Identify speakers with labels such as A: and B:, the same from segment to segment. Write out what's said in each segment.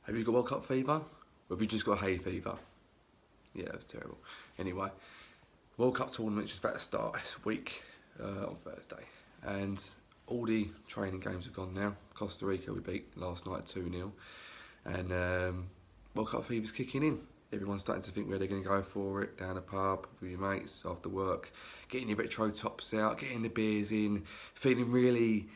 A: Have you got World Cup fever? Or have you just got hay fever? Yeah, that was terrible. Anyway, World Cup tournament is about to start this week on Thursday. And all the training games have gone now. Costa Rica we beat last night 2-0. And World Cup fever's kicking in. Everyone's starting to think where they're going to go for it, down a pub with your mates after work, getting your retro tops out, getting the beers in, feeling really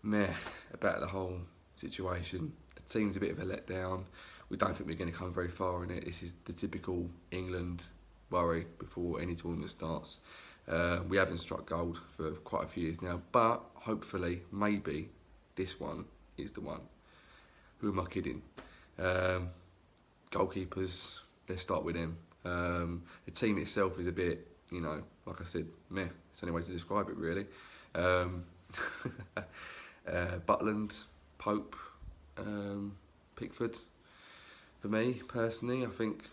A: meh about the whole situation. The team's a bit of a letdown. We don't think we're going to come very far in it. This is the typical England worry before any tournament starts. We haven't struck gold for quite a few years now, but hopefully, maybe this one is the one. Who am I kidding? Goalkeepers, let's start with them. The team itself is a bit, like I said, meh. It's the only way to describe it, really. Butland, Pope, Pickford. For me, personally, I think,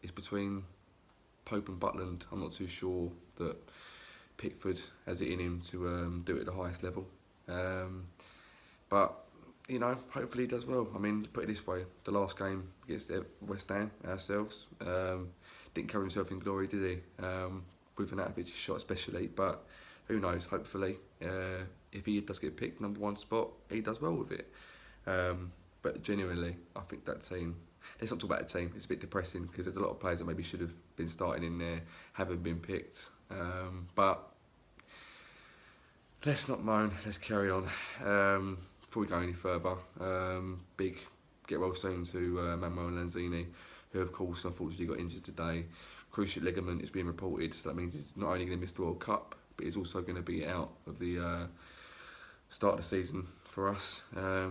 A: it's between Pope and Butland. I'm not too sure that Pickford has it in him to do it at the highest level. But, hopefully he does well. I mean, put it this way, the last game against West Ham, ourselves, didn't cover himself in glory, did he? With an out-of-pitch shot especially, but who knows, hopefully, if he does get picked number one spot, he does well with it. But genuinely, I think that team, let's not talk about the team, it's a bit depressing because there's a lot of players that maybe should have been starting in there, haven't been picked. But let's not moan, let's carry on. Before we go any further, big get well soon to Manuel Lanzini, who of course unfortunately got injured today. Cruciate ligament is being reported, so that means he's not only going to miss the World Cup, but he's also going to be out of the start of the season for us,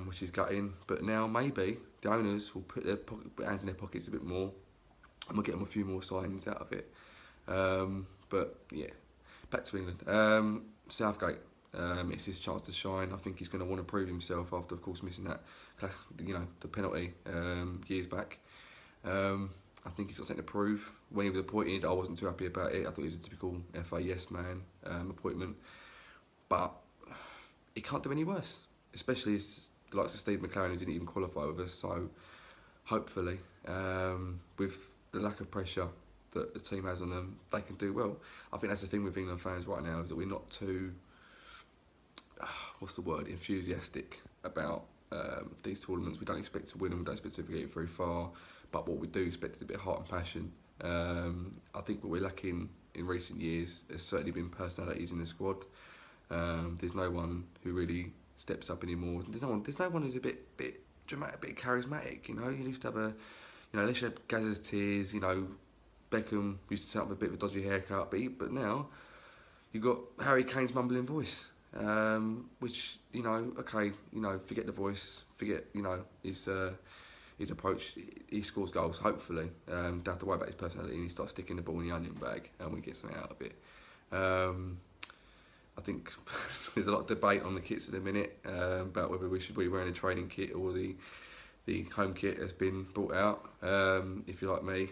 A: which is gutting. But now maybe the owners will put hands in their pockets a bit more, and we'll get them a few more signings out of it. But yeah, back to England. Southgate. It's his chance to shine. I think he's going to want to prove himself after, of course, missing that, the penalty years back. I think he's got something to prove. When he was appointed, I wasn't too happy about it. I thought he was a typical FA yes man appointment, but he can't do any worse. Especially the likes of Steve McLaren, who didn't even qualify with us. So hopefully, with the lack of pressure that the team has on them, they can do well. I think that's the thing with England fans right now, is that we're not too enthusiastic about these tournaments. We don't expect to win them, we don't expect to get very far, but what we do expect is a bit of heart and passion. I think what we're lacking in recent years has certainly been personalities in the squad. There's no one who really steps up anymore. There's no one who's a bit dramatic, a bit charismatic. You used to have unless you had Gazza's tears. Beckham used to set up a bit of a dodgy haircut, but now you've got Harry Kane's mumbling voice. Which forget the voice, forget his approach. He scores goals, hopefully. Don't have to worry about his personality, and he starts sticking the ball in the onion bag, and we get something out of it. I think there's a lot of debate on the kits at the minute about whether we should be wearing a training kit or the home kit has been brought out. If you're like me,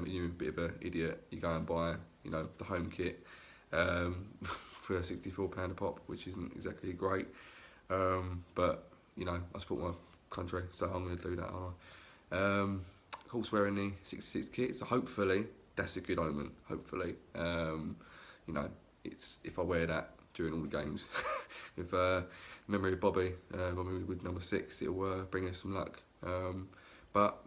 A: you're a bit of an idiot, you go and buy the home kit for £64 a pop, which isn't exactly great. But I support my country, so I'm going to do that, aren't I? Of course, wearing the 66 kit, so hopefully that's a good omen. Hopefully, it's if I wear that during all the games, with memory of Bobby when we were with number 6, it'll bring us some luck. But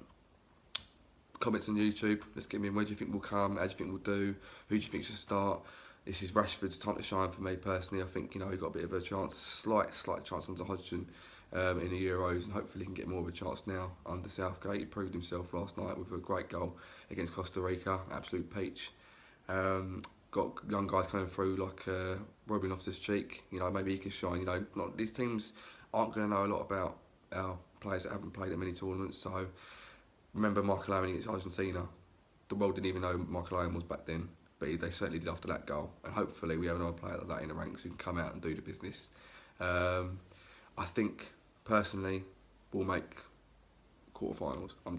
A: comments on YouTube, let's get them in. Where do you think we'll come? How do you think we'll do? Who do you think should start? This is Rashford's time to shine for me personally. I think he got a bit of a chance, a slight chance under Hodgson in the Euros, and hopefully he can get more of a chance now under Southgate. He proved himself last night with a great goal against Costa Rica, absolute peach. Got young guys coming through like Robin Loftus-Cheek. Maybe he can shine. These teams aren't going to know a lot about our players that haven't played at many tournaments. So remember Michael Owen against Argentina. The world didn't even know Michael Owen was back then, but they certainly did after that goal. And hopefully we have another player like that in the ranks who can come out and do the business. I think personally we'll make quarterfinals. I'm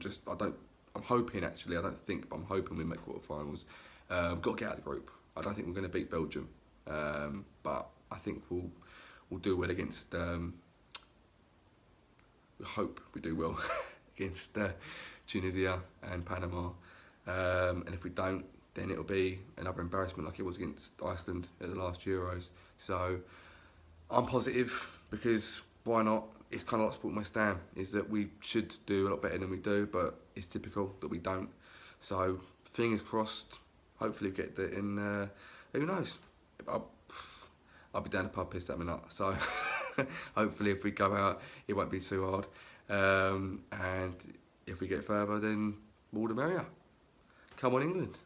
A: hoping actually. I don't think, but I'm hoping we make quarterfinals. Got to get out of the group. I don't think we're going to beat Belgium, but I think we'll do well against. We hope we do well against Tunisia and Panama. And if we don't, then it'll be another embarrassment like it was against Iceland at the last Euros. So I'm positive because why not? It's kind of like supporting West Ham, is that we should do a lot better than we do, but it's typical that we don't. So fingers crossed, hopefully we get that in, who knows? I'll be down the pub pissed at me nut. So hopefully if we go out, it won't be too hard. And if we get further, then all the merrier. Come on, England.